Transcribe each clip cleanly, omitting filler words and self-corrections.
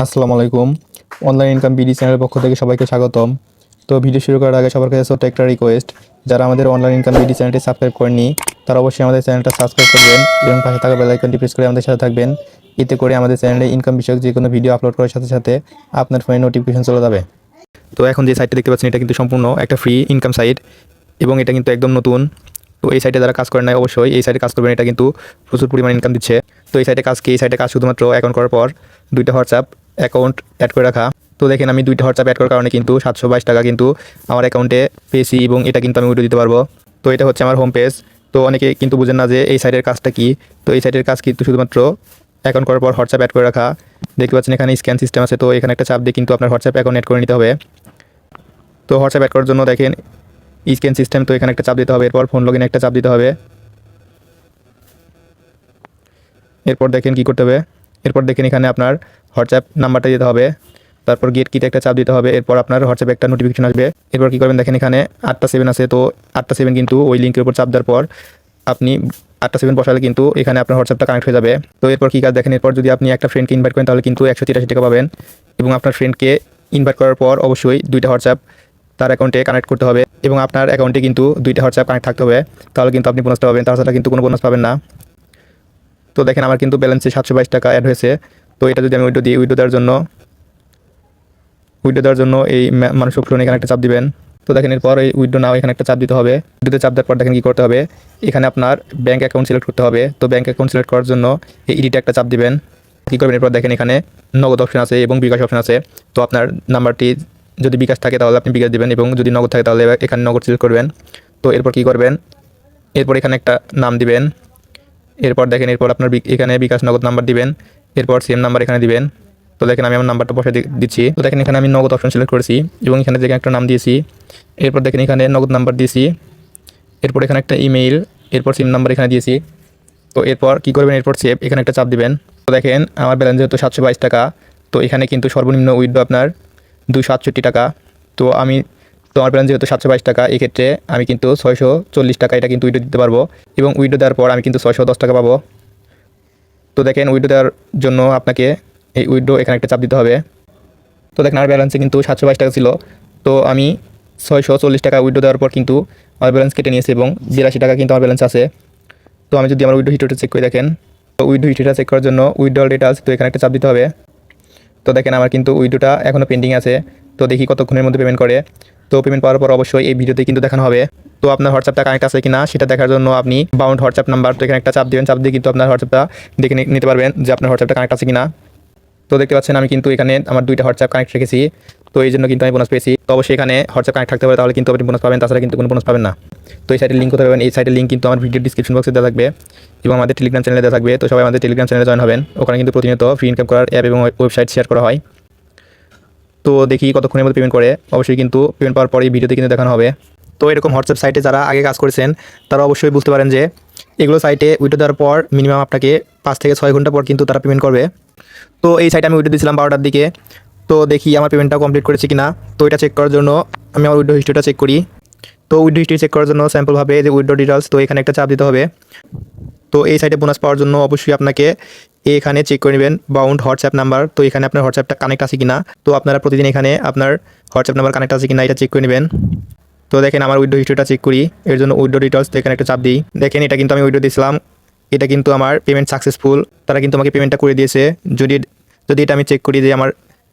আসসালামু আলাইকুম। Online income BD চ্যানেলের পক্ষ থেকে সবাইকে স্বাগতম। তো ভিডিও শুরু করার আগে সবার কাছে ছোট্ট একটা রিকোয়েস্ট, যারা আমাদের অনলাইন ইনকাম বিডি চ্যানেলটি সাবস্ক্রাইব করেননি তারা অবশ্যই আমাদের চ্যানেলটা সাবস্ক্রাইব করবেন এবং পাশে থাকা বেল আইকনটি প্রেস করে আমাদের সাথে থাকবেন। এতে করে আমাদের চ্যানেলে ইনকাম বিষয়ক যে কোনো ভিডিও আপলোড করার সাথে সাথে আপনার ফোনে নোটিফিকেশন চলে যাবে। তো এখন যে সাইটটা দেখতে পাচ্ছেন এটা কিন্তু সম্পূর্ণ একটা ফ্রি ইনকাম সাইট এবং এটা কিন্তু একদম নতুন। তো এই সাইটে যারা কাজ করেন নাই অবশ্যই এই সাইটে কাজ করবেন, এটা কিন্তু প্রচুর পরিমাণ ইনকাম দিচ্ছে। তো এই সাইটে কাজ শুধুমাত্র অ্যাকাউন্ট করার পর দুইটা হোয়াটসঅ্যাপ অ্যাকাউন্ট অ্যাড করে রাখা। তো দেখেন আমি দুইটা হোয়াটসঅ্যাপ অ্যাড করার কারণে কিন্তু 722 টাকা কিন্তু আমার অ্যাকাউন্টে পেয়েছি এবং এটা কিন্তু আমি উইথড্র দিতে পারবো। তো এটা হচ্ছে আমার হোম পেজ। তো অনেকে কিন্তু বুঝেন না যে এই সাইটের কাজটা কি। তো এই সাইটের কাজ কিন্তু শুধুমাত্র অ্যাকাউন্ট করার পর হোয়াটসঅ্যাপ অ্যাড করে রাখা। দেখতে পাচ্ছেন এখানে স্ক্যান সিস্টেম আছে, তো এখানে একটা চাপ দিয়ে কিন্তু আপনার হোয়াটসঅ্যাপ অ্যাকাউন্ট অ্যাড করে নিতে হবে। তো হোয়াটসঅ্যাপ অ্যাড করার জন্য দেখেন স্ক্যান সিস্টেম, তো এখানে একটা চাপ দিতে হবে, এরপর ফোন লগইনে একটা চাপ দিতে হবে। এরপর দেখেন কি করতে হবে, এরপর দেখেন এখানে আপনার হোয়াটসঅ্যাপ নাম্বারটা দিতে হবে, তারপর গেট কিতে একটা চাপ দিতে হবে, এরপর আপনার হোয়াটসঅ্যাপে একটা নোটিফিকেশন আসবে। এরপর কী করবেন দেখেন এখানে 8টা 7 আছে, তো 8টা 7 কিন্তু ওই লিঙ্কের উপর চাপ দেওয়ার পর আপনি 8টা 7 বসালে কিন্তু এখানে আপনার হোয়াটসঅ্যাপটা কানেক্ট হয়ে যাবে। তো এরপর কী কাজ দেখেন, এরপর যদি আপনি একটা ফ্রেন্ডকে ইনভাইট করেন তাহলে কিন্তু 183 টাকা পাবেন এবং আপনার ফ্রেন্ডকে ইনভাইট করার পর অবশ্যই দুইটা হোয়াটসঅ্যাপ তার অ্যাকাউন্টে কানেক্ট করতে হবে এবং আপনার অ্যাকাউন্টে কিন্তু দুইটা হোয়াটসঅ্যাপ কানেক্ট থাকতে হবে, তাহলে কিন্তু আপনি বোনাসটা পাবেন, তাছাড়া কিন্তু কোনো বোনাস পাবেন না। তো দেখেন আমার কিন্তু ব্যালেন্সে 722 টাকা অ্যাড হয়েছে। তো এটা যদি আমি উইড্রো দিই, উইড্রো দেওয়ার জন্য এই মানুষ অপশন এখানে একটা চাপ দিবেন। তো দেখেন এরপর এই উইড্রো নাও এখানে একটা চাপ দিতে হবে। উইড্রোতে চাপ দেওয়ার পর দেখেন কী করতে হবে, এখানে আপনার ব্যাঙ্ক অ্যাকাউন্ট সিলেক্ট করতে হবে। তো ব্যাঙ্ক অ্যাকাউন্ট সিলেক্ট করার জন্য এই ইডিটে একটা চাপ দিবেন। কী করবেন, এরপর দেখেন এখানে নগদ অপশন আছে এবং বিকাশ অপশন আছে। তো আপনার নাম্বারটি যদি বিকাশ থাকে তাহলে আপনি বিকাশ দিবেন এবং যদি নগদ থাকে তাহলে এখানে নগদ সিলেক্ট করবেন। তো এরপর কী করবেন, এরপর এখানে একটা নাম দিবেন। এরপর দেখেন এরপর আপনার এখানে বিকাশ নগদ নাম্বার দিবেন, এরপর সেম নাম্বার এখানে দিবেন। তো দেখেন আমি আমার নাম্বারটা বসে দিচ্ছি। তো দেখেন এখানে আমি নগদ অপশন সিলেক্ট করেছি এবং এখানে দেখেন একটা নাম দিয়েছি। এরপর দেখেন এখানে নগদ নাম্বার দিয়েছি, এরপর এখানে একটা ইমেইল, এরপর সিম নাম্বার এখানে দিয়েছি। তো এরপর কী করবেন, এরপর সেভ এখানে একটা চাপ দিবেন। তো দেখেন আমার ব্যালেন্স যেহেতু 722 টাকা, তো এখানে কিন্তু সর্বনিম্ন উইথড্র আপনার 268 টাকা। তো আমার ব্যালেন্স যেহেতু 722 টাকা, এক্ষেত্রে আমি কিন্তু 640 টাকা এটা কিন্তু উইথড্র দিতে পারবো এবং উইথড্র দেওয়ার পর আমি কিন্তু 610 টাকা পাবো। তো দেখেন উইথড্র দেওয়ার জন্য আপনাকে এই উইথড্র এখানে একটা চাপ দিতে হবে। তো দেখেন আমার ব্যালেন্সে কিন্তু 722 টাকা ছিল, তো আমি 640 টাকা উইথড্র দেওয়ার পর কিন্তু আমার ব্যালেন্স কেটে নিয়েছে এবং 82 টাকা কিন্তু আমার ব্যালেন্স আছে। তো আমি যদি আমার উইথড্র হিস্ট্রিটা চেক করে দেখেন, তো উইথড্র হিস্ট্রিটা চেক করার জন্য উইথড্রল ডিটেইলস, তো এখানে একটা চাপ দিতে হবে। তো দেখেন আমার কিন্তু উইথড্রটা এখনও পেন্ডিং আছে, তো দেখি কতক্ষণের মধ্যে পেমেন্ট করে। তো পেমেন্ট পাওয়ার পর অবশ্যই এই ভিডিওতে কিন্তু দেখানো হবে। তো আপনার হোয়াটসঅ্যাপটা কানেক্ট আছে কিনা সেটা দেখার জন্য আপনি বাউন্ড হোয়াটসঅ্যাপ নাম্বার, তো এখানে একটা চাপ দিবেন, চাপ দিয়ে কিন্তু আপনার হোয়াটসঅ্যাপটা দেখে নিতে পারবেন যে আপনার হোয়াটসঅ্যাপটা কানেক্ট আছে কিনা। তো দেখতে পাচ্ছেন আমি কিন্তু এখানে আমার দুইটা হোয়াটসঅ্যাপ কানেক্ট রেখেছি, তো এই জন্য কিন্তু আমি বোনাস পেয়েছি। তো অবশ্যই এখানে হোয়াটসঅ্যাপ কানেক্ট থাকতে হবে, তাহলে কিন্তু আপনি বোনাস পাবেন, তাছাড়া কিন্তু কোনো বোনাস পাবেন না। তো এই সাইটের লিঙ্ক কোথায় পাবেন, এই সাইটের লিঙ্ক কিন্তু আমার ভিডিও ডিসক্রিপশন বক্সে দেওয়া থাকবে এবং আমাদের টেলিগ্রাম চ্যানেলে দেওয়া থাকবে। তো সবাই আমাদের টেলিগ্রাম চ্যানেলে জয়েন হবেন, ওখানে কিন্তু প্রতিনিয়ত ফ্রি ইনকাম করার অ্যাপ এবং ওয়েবসাইট শেয়ার করা হয়। তো দেখি কতক্ষণের মধ্যে পেমেন্ট করে, অবশ্যই কিন্তু পেমেন্ট পাওয়ার পরে ভিডিওতে কিন্তু দেখানো হবে। তো এরকম হোয়াটসঅ্যাপ সাইটে যারা আগে কাজ করেছেন তারা অবশ্যই বুঝতে পারেন যে এগুলো সাইটে উইথড্র দেওয়ার পর মিনিমাম আপনাকে 5 থেকে 6 ঘন্টা পর কিন্তু তারা পেমেন্ট করবে। তো এই সাইটে আমি উইথড্র দিয়েছিলাম 12টার দিকে, তো দেখি আমার পেমেন্টটা কমপ্লিট করেছি কিনা। তো এটা চেক করার জন্য আমি আমার উইথড্র হিস্ট্রিটা চেক করি। তো উইথড্র হিস্ট্রি চেক করার জন্য স্যাম্পলভাবে যে উইথড্র ডিটেলস, তো এখানে একটা চাপ দিতে হবে। তো এই সাইটে বোনাস পাওয়ার জন্য অবশ্যই আপনাকে এখানে চেক করে নেবেন বাউন্ড হোয়াটসঅ্যাপ নাম্বার, তো এখানে আপনার হোয়াটসঅ্যাপটা কানেক্ট আছে কিনা। তো আপনারা প্রতিদিন এখানে আপনার হোয়াটসঅ্যাপ নাম্বার কানেক্ট আছে কিনা এটা চেক করে নেবেন। তো দেখেন আমার উইথড্র হিস্ট্রিটা চেক করি, এর জন্য উইথড্র ডিটেলস, তো এখানে একটা চাপ দিই। দেখেন এটা কিন্তু আমি উইথড্র দিয়েছিলাম, এটা কিন্তু আমার পেমেন্ট সাকসেসফুল, তারা কিন্তু আমাকে পেমেন্টটা করে দিয়েছে। যদি এটা আমি চেক করি যে আমার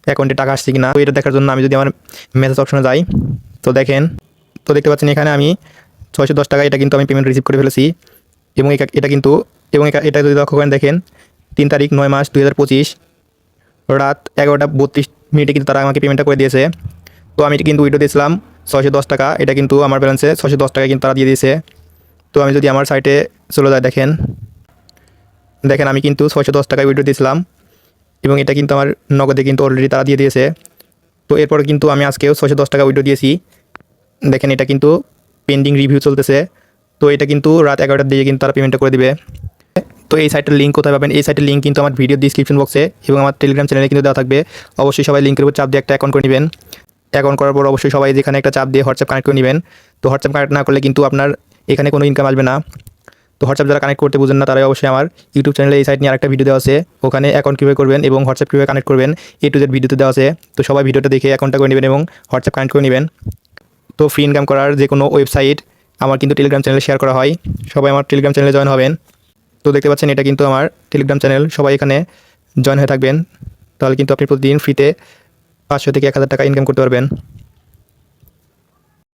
অ্যাকাউন্টে টাকা আসছে কিনা, তো এটা দেখার জন্য আমি যদি আমার মেসেজ অপশনে যাই, তো দেখেন, তো দেখতে পাচ্ছেন এখানে আমি 610 টাকা এটা কিন্তু আমি পেমেন্ট রিসিভ করে ফেলেছি এবং এটা যদি লক্ষ্য করেন দেখেন 3 তারিখ 9 মাস 2025 রাত 11টা 32 মিনিটে কিন্তু তারা আমাকে পেমেন্টটা করে দিয়েছে। তো আমি কিন্তু উইথড্র দিয়েছিলাম 610 টাকা, এটা কিন্তু আমার ব্যালেন্সে 610 টাকা কিন্তু তারা দিয়ে দিয়েছে। তো আমি যদি আমার সাইটে চলে যাই দেখেন আমি কিন্তু 610 টাকা উইথড্র দিয়েছিলাম এবং এটা কিন্তু আমার নগদে কিন্তু অলরেডি তারা দিয়ে দিয়েছে। তো এরপর কিন্তু আমি আজকেও 610 টাকা উইথড্র দিয়েছি, দেখেন এটা কিন্তু পেন্ডিং রিভিউ চলতেছে। তো এটা কিন্তু রাত 11টার দিকে কিন্তু তারা পেমেন্টটা করে দিবে। তো এই সাইটের লিঙ্ক কোথায় পাবেন, এই সাইটের লিঙ্ক কিন্তু আমার ভিডিও ডিসক্রিপশন বক্সে এবং আমার টেলিগ্রাম চ্যানেলে কিন্তু দেওয়া থাকবে। অবশ্যই সবাই লিঙ্কের উপর চাপ দিয়ে একটা অ্যাকাউন্ট করে নেবেন। অ্যাকাউন্ট করার পর অবশ্যই সবাই যেখানে একটা চাপ দিয়ে হোয়াটসঅ্যাপ কানেক্ট করে নেবেন। তো হোয়াটসঅ্যাপ কানেক্ট না করলে কিন্তু আপনার এখানে কোনো ইনকাম আসবে না। তো হোয়াটসঅ্যাপ যারা কানেক্ট করতে বুঝেন না তারাই অবশ্যই আমার ইউটিউব চ্যানেলে এই সাইট নিয়ে আরেকটা ভিডিও দেওয়া আছে, ওখানে অ্যাকাউন্ট কীভাবে করবেন এবং হোয়াটসঅ্যাপ কীভাবে কানেক্ট করবেন A to Z ভিডিওতে দেওয়া আছে। তো সবাই ভিডিওটা দেখে অ্যাকাউন্টটা করে নেবেন এবং হোয়াটসঅ্যাপ কানেক্ট করে নেবেন। তো ফ্রি ইনকাম করার যে কোনো ওয়েবসাইট আমার কিন্তু টেলিগ্রাম চ্যানেলে শেয়ার করা হয়, সবাই আমার টেলিগ্রাম চ্যানেলে জয়েন হবেন। তো দেখতে পাচ্ছেন এটা কিন্তু আমার টেলিগ্রাম চ্যানেল, সবাই এখানে জয়েন হয়ে থাকবেন, তাহলে কিন্তু আপনি প্রতিদিন ফ্রিতে 500 থেকে 1000 টাকা ইনকাম করতে পারবেন।